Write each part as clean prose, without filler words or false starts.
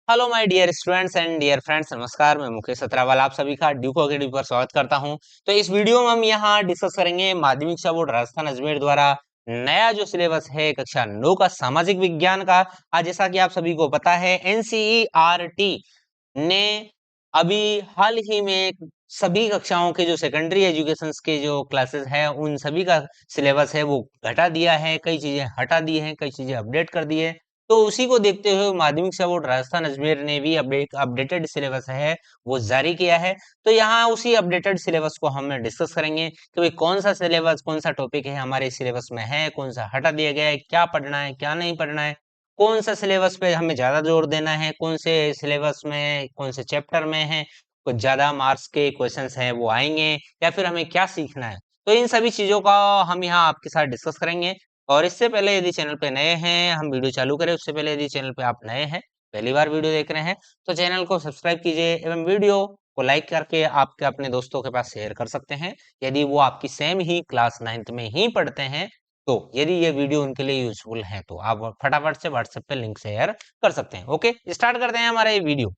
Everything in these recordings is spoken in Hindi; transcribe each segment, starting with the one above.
Hello my dear students and dear friends, नमस्कार। मैं मुकेश सत्रावल आप सभी का ड्यूको अकेडमी पर स्वागत करता हूं। तो इस वीडियो में हम यहाँ डिस्कस करेंगे माध्यमिक शिक्षा बोर्ड राजस्थान अजमेर द्वारा नया जो सिलेबस है कक्षा 9 का सामाजिक विज्ञान का। आज जैसा कि आप सभी को पता है एनसीईआरटी ने अभी हाल ही में सभी कक्षाओं के जो सेकेंडरी एजुकेशन के जो क्लासेस है उन सभी का सिलेबस है वो घटा दिया है, कई चीजें हटा दी हैं, कई चीजें अपडेट कर दी है। तो उसी को देखते हुए माध्यमिक शिक्षा बोर्ड राजस्थान अजमेर ने भी अपडेटेड सिलेबस है वो जारी किया है। तो यहाँ उसी अपडेटेड सिलेबस को हम डिस्कस करेंगे कि भाई कौन सा सिलेबस, कौन सा टॉपिक है हमारे सिलेबस में है, कौन सा हटा दिया गया है, क्या पढ़ना है क्या नहीं पढ़ना है, कौन सा सिलेबस पे हमें ज्यादा जोर देना है, कौन से सिलेबस में कौन से चैप्टर में है कुछ ज्यादा मार्क्स के क्वेश्चंस हैं वो आएंगे, या फिर हमें क्या सीखना है। तो इन सभी चीजों का हम यहाँ आपके साथ डिस्कस करेंगे। और इससे पहले यदि चैनल पे नए हैं, हम वीडियो चालू करें उससे पहले यदि चैनल पे आप नए हैं, पहली बार वीडियो देख रहे हैं, तो चैनल को सब्सक्राइब कीजिए एवं वीडियो को लाइक करके आपके अपने दोस्तों के पास शेयर कर सकते हैं यदि वो आपकी सेम ही क्लास 9th में ही पढ़ते हैं। तो यदि ये वीडियो उनके लिए यूजफुल है तो आप फटाफट से व्हाट्सएप पे लिंक शेयर कर सकते हैं। ओके, स्टार्ट करते हैं हमारा ये वीडियो।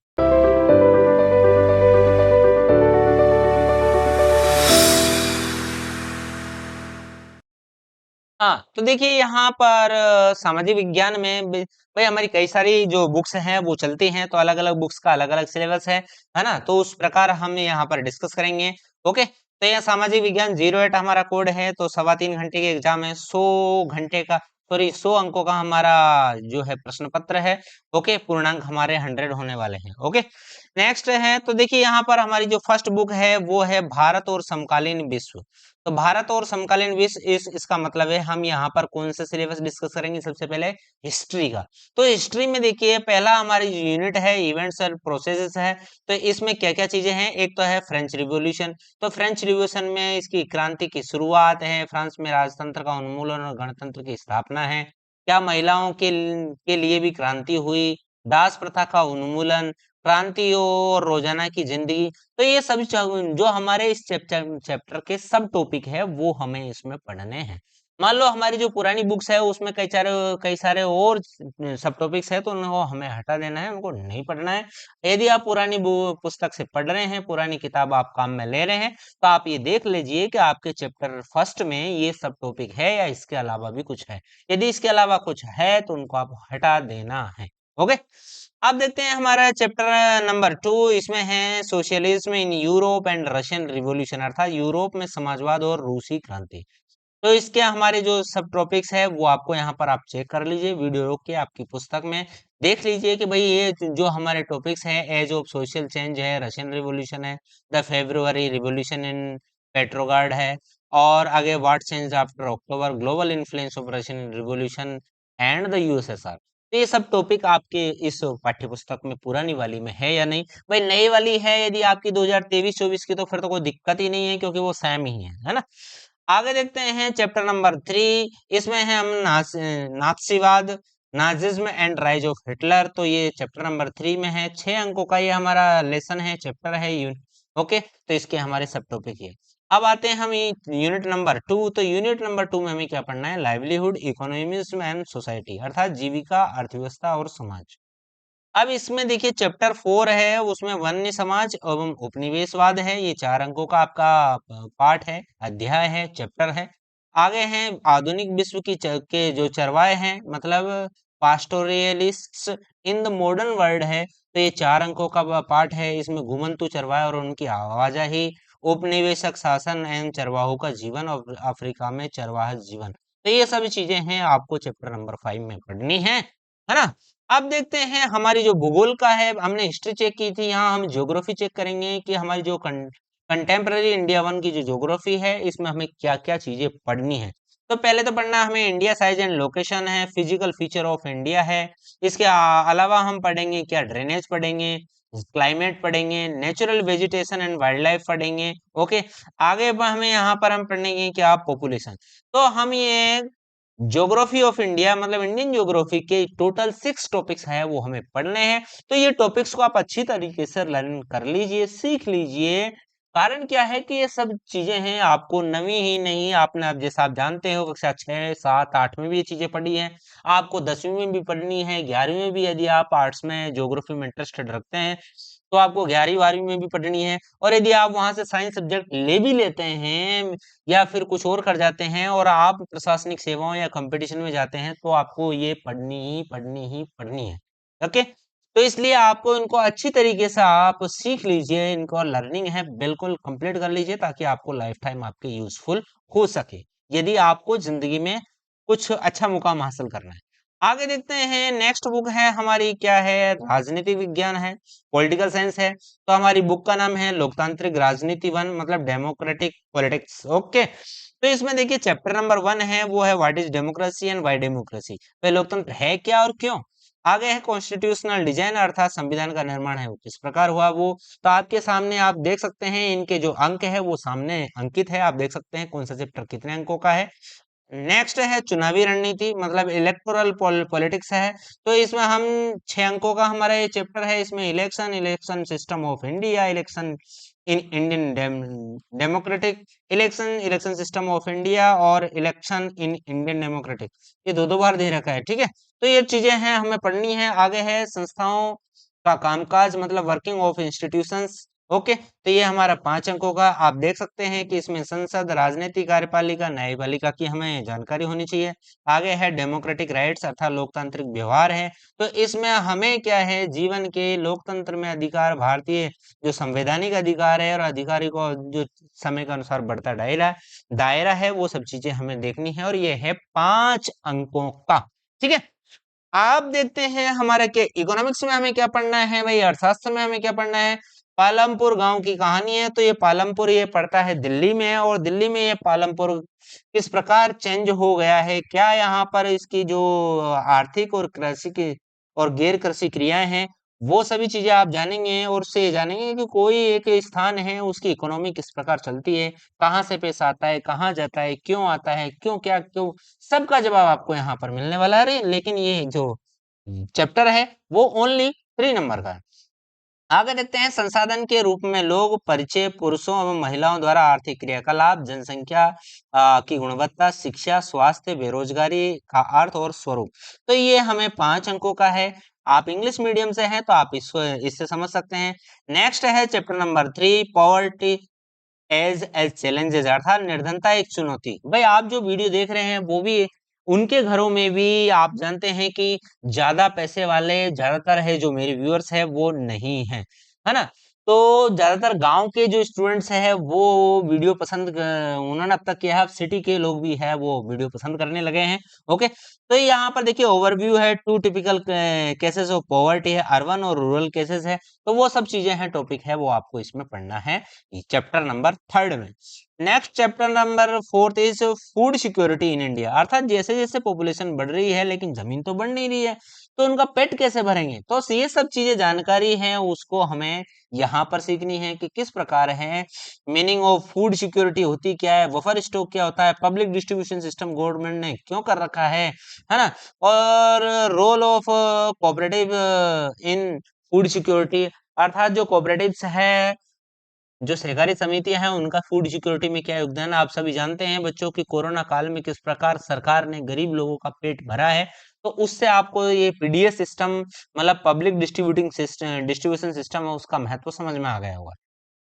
हाँ, तो देखिए यहाँ पर सामाजिक विज्ञान में भाई हमारी कई सारी जो बुक्स हैं वो चलती हैं, तो अलग अलग बुक्स का अलग अलग सिलेबस है ना। तो उस प्रकार हम यहाँ पर डिस्कस करेंगे। ओके, तो यह सामाजिक विज्ञान 08 हमारा कोड है, तो 3.25 घंटे के एग्जाम है, 100 घंटे का, सॉरी 100 अंकों का हमारा जो है प्रश्न पत्र है। ओके, पूर्णांक हमारे 100 होने वाले हैं। ओके, नेक्स्ट है, तो देखिए यहाँ पर हमारी जो फर्स्ट बुक है वो है भारत और समकालीन विश्व। तो भारत और समकालीन विश्व इसका मतलब है हम यहाँ पर कौन सा सिलेबस डिस्कस करेंगे, सबसे पहले हिस्ट्री का। तो हिस्ट्री में देखिए पहला हमारी यूनिट है इवेंट्स और प्रोसेसेस है। तो इसमें क्या क्या चीजें हैं, एक तो है फ्रेंच रिवॉल्यूशन। तो फ्रेंच रिवॉल्यूशन में इसकी क्रांति की शुरुआत है, फ्रांस में राजतंत्र का उन्मूलन और गणतंत्र की स्थापना है, क्या महिलाओं के लिए भी क्रांति हुई, दास प्रथा का उन्मूलन, क्रांति और रोजाना की जिंदगी। तो ये सभी जो हमारे इस चैप्टर के सब टॉपिक है वो हमें इसमें पढ़ने हैं। मान लो हमारी जो पुरानी बुक्स है उसमें कई सारे और सब टॉपिक्स है तो उनको हमें हटा देना है, उनको नहीं पढ़ना है। यदि आप पुरानी पुस्तक से पढ़ रहे हैं, पुरानी किताब आप काम में ले रहे हैं, तो आप ये देख लीजिए कि आपके चैप्टर फर्स्ट में ये सब टॉपिक है या इसके अलावा भी कुछ है। यदि इसके अलावा कुछ है तो उनको आप हटा देना है। ओके, अब देखते हैं हमारा चैप्टर नंबर 2। इसमें है socialism in Europe and Russian revolution, अर्थात यूरोप में समाजवाद और रूसी क्रांति। तो इसके हमारे जो सब टॉपिक्स है वो आपको यहाँ पर आप चेक कर लीजिए, वीडियो रोक के आपकी पुस्तक में देख लीजिए कि भाई ये जो हमारे टॉपिक्स हैं, एज ऑफ सोशल चेंज है, रशियन रिवॉल्यूशन है, द फेब्रुअरी रिवॉल्यूशन इन पेट्रोगार्ड है, और आगे what change after October, global influence of Russian revolution and the USSR. तो ये सब टॉपिक आपके इस पाठ्य पुस्तक में पुरानी वाली में है या नहीं। भाई नई वाली है यदि आपकी 2023-24 की, तो फिर तो कोई दिक्कत ही नहीं है क्योंकि वो सेम ही है ना। आगे देखते हैं चैप्टर नंबर 3। इसमें है हम नाथसीवाद, Nazism and rise of Hitler. तो ये चैप्टर नंबर 3 में है, 6 अंकों का ये हमारा लेसन है, चैप्टर है। ओके, तो इसके हमारे सब टॉपिक ये। अब आते हैं हम यूनिट नंबर 2। तो यूनिट नंबर 2 में हमें क्या पढ़ना है, लाइवलीहुड, इकोनॉमिज्म एंड सोसाइटी, अर्थात जीविका, अर्थव्यवस्था और समाज। अब इसमें देखिए चैप्टर 4 है, उसमें वन्य समाज एवं उपनिवेशवाद है। ये 4 अंकों का आपका पाठ है, अध्याय है, चैप्टर है। आगे हैं आधुनिक विश्व के जो चरवाहे हैं, मतलब पास्टोरियलिस्ट्स इन द मॉडर्न वर्ल्ड है। तो ये 4 अंकों का पाठ है, इसमें घुमंतु चरवाहे और उनकी आवाजाही, उपनिवेशक शासन एवं चरवाहों का जीवन और अफ्रीका में चरवाहा जीवन। तो ये सभी चीजें हैं आपको चैप्टर नंबर 5 में पढ़नी है ना। अब देखते हैं हमारी जो भूगोल का है, हमने हिस्ट्री चेक की थी, यहाँ हम ज्योग्राफी चेक करेंगे कि हमारी जो कंटेम्पररी इंडिया 1 की जो ज्योग्राफी है इसमें हमें क्या क्या चीजें पढ़नी है। तो पहले तो पढ़ना हमें इंडिया साइज एंड लोकेशन है, फिजिकल फीचर ऑफ इंडिया है। इसके अलावा हम पढ़ेंगे क्या, ड्रेनेज पढ़ेंगे, क्लाइमेट पढ़ेंगे, natural vegetation and wild life पढ़ेंगे। ओके, आगे हमें यहाँ पर हम पढ़ेंगे क्या, पॉपुलेशन। तो हम ये ज्योग्राफी ऑफ इंडिया मतलब इंडियन ज्योग्राफी के टोटल 6 टॉपिक्स है वो हमें पढ़ने हैं। तो ये टॉपिक्स को आप अच्छी तरीके से लर्न कर लीजिए, सीख लीजिए, कारण क्या है कि ये सब चीजें हैं, आपको नवी ही नहीं, आपने अब जैसा आप जानते हो कक्षा 6, 7, 8 में भी ये चीजें पढ़ी हैं, आपको 10वीं में भी पढ़नी है, 11वीं में भी, यदि आप आर्ट्स में ज्योग्राफी में इंटरेस्टेड रखते हैं तो आपको 11वीं 12वीं में भी पढ़नी है। और यदि आप वहां से साइंस सब्जेक्ट ले भी लेते हैं या फिर कुछ और कर जाते हैं और आप प्रशासनिक सेवाओं या कंपटीशन में जाते हैं तो आपको ये पढ़नी है। ओके, तो इसलिए आपको इनको अच्छी तरीके से आप सीख लीजिए, इनको लर्निंग है बिल्कुल कंप्लीट कर लीजिए ताकि आपको लाइफ टाइम आपके यूजफुल हो सके, यदि आपको जिंदगी में कुछ अच्छा मुकाम हासिल करना है। आगे देखते हैं, नेक्स्ट बुक है हमारी, क्या है, राजनीतिक विज्ञान है, पॉलिटिकल साइंस है। तो हमारी बुक का नाम है लोकतांत्रिक राजनीति 1, मतलब डेमोक्रेटिक पॉलिटिक्स। ओके, तो इसमें देखिए चैप्टर नंबर 1 है, वो है what is democracy and why democracy. तो लोकतंत्र है क्या और क्यों। आगे है कॉन्स्टिट्यूशनल डिजाइन, अर्थात संविधान का निर्माण है वो किस प्रकार हुआ वो। तो आपके सामने आप देख सकते हैं, इनके जो अंक है वो सामने अंकित है, आप देख सकते हैं कौन सा चैप्टर कितने अंकों का है। नेक्स्ट है चुनावी रणनीति, मतलब इलेक्टोरल पॉलिटिक्स है। तो इसमें हम 6 अंकों का हमारा ये चैप्टर है, इसमें election system of India, election in Indian democratic, election system of India और इलेक्शन इन इंडियन डेमोक्रेटिक, ये दो दो बार दे रखा है। ठीक है, तो ये चीजें हैं हमें पढ़नी है। आगे है संस्थाओं का कामकाज, मतलब वर्किंग ऑफ इंस्टीट्यूशंस। ओके, तो ये हमारा 5 अंकों का, आप देख सकते हैं कि इसमें संसद, राजनीतिक, कार्यपालिका, न्यायपालिका की हमें जानकारी होनी चाहिए। आगे है डेमोक्रेटिक राइट्स, अर्थात लोकतांत्रिक व्यवहार है। तो इसमें हमें क्या है, जीवन के लोकतंत्र में अधिकार, भारतीय जो संवैधानिक अधिकार है और अधिकारी को जो समय के अनुसार बढ़ता दायरा है, वो सब चीजें हमें देखनी है, और ये है 5 अंकों का। ठीक है, आप देखते हैं हमारा क्या इकोनॉमिक्स में हमें क्या पढ़ना है भाई, अर्थशास्त्र में हमें क्या पढ़ना है। पालमपुर गांव की कहानी है। तो ये पालमपुर ये पड़ता है दिल्ली में, और दिल्ली में ये पालमपुर किस प्रकार चेंज हो गया है, क्या यहाँ पर इसकी जो आर्थिक और कृषि की और गैर कृषि क्रियाएं हैं, वो सभी चीजें आप जानेंगे, और उससे ये जानेंगे कि कोई एक स्थान है उसकी इकोनॉमी किस प्रकार चलती है, कहाँ से पैसा आता है, कहाँ जाता है, क्यों आता है, क्यों, सबका जवाब आपको यहाँ पर मिलने वाला है। लेकिन ये जो चैप्टर है वो ओनली 3 नंबर का है। आगे देखते हैं, संसाधन के रूप में लोग, परिचय, पुरुषों एवं महिलाओं द्वारा आर्थिक क्रियाकलाप, जनसंख्या की गुणवत्ता, शिक्षा, स्वास्थ्य, बेरोजगारी का अर्थ और स्वरूप। तो ये हमें 5 अंकों का है। आप इंग्लिश मीडियम से हैं तो आप इससे समझ सकते हैं। नेक्स्ट है chapter number 3, poverty as challenges, अर्थात निर्धनता एक चुनौती। भाई आप जो वीडियो देख रहे हैं वो भी उनके घरों में भी आप जानते हैं कि ज्यादा पैसे वाले ज्यादातर है, जो मेरे व्यूअर्स है वो नहीं है ना। तो ज्यादातर गांव के जो स्टूडेंट्स हैं वो वीडियो पसंद उन्होंने अब तक किया है, अब सिटी के लोग भी है वो वीडियो पसंद करने लगे हैं। ओके, तो यहाँ पर देखिए ओवरव्यू है, 2 टिपिकल केसेस ऑफ पॉवर्टी है, अर्बन और रूरल केसेस है। तो वो सब चीजें हैं, टॉपिक है, वो आपको इसमें पढ़ना है चैप्टर नंबर 3 में। Next chapter number 4 is food security in India, अर्थात जैसे जैसे पॉपुलेशन बढ़ रही है लेकिन जमीन तो बढ़ नहीं रही है, तो उनका पेट कैसे भरेंगे। तो ये सब चीजें जानकारी है, उसको हमें यहाँ पर सीखनी है कि किस प्रकार है, मीनिंग ऑफ फूड सिक्योरिटी होती क्या है, बफर स्टॉक क्या होता है, पब्लिक डिस्ट्रीब्यूशन सिस्टम गवर्नमेंट ने क्यों कर रखा है ना, और role of cooperative in food security, अर्थात जो कोऑपरेटिव्स है, जो सहकारी समितियां हैं, उनका फूड सिक्योरिटी में क्या योगदान है। आप सभी जानते हैं बच्चों की कोरोना काल में किस प्रकार सरकार ने गरीब लोगों का पेट भरा है, तो उससे आपको ये पीडीएस सिस्टम, मतलब पब्लिक डिस्ट्रीब्यूशन सिस्टम है, उसका महत्व समझ में आ गया होगा।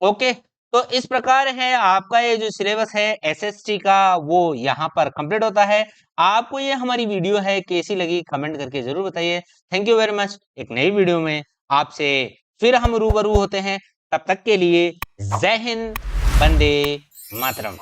ओके, तो इस प्रकार है आपका ये जो सिलेबस है एसएसटी का, वो यहाँ पर कंप्लीट होता है। आपको ये हमारी वीडियो है कैसी लगी, कमेंट करके जरूर बताइए। Thank you very much. एक नई वीडियो में आपसे फिर हम रूबरू होते हैं, तब तक के लिए जय हिंद, वंदे मातरम।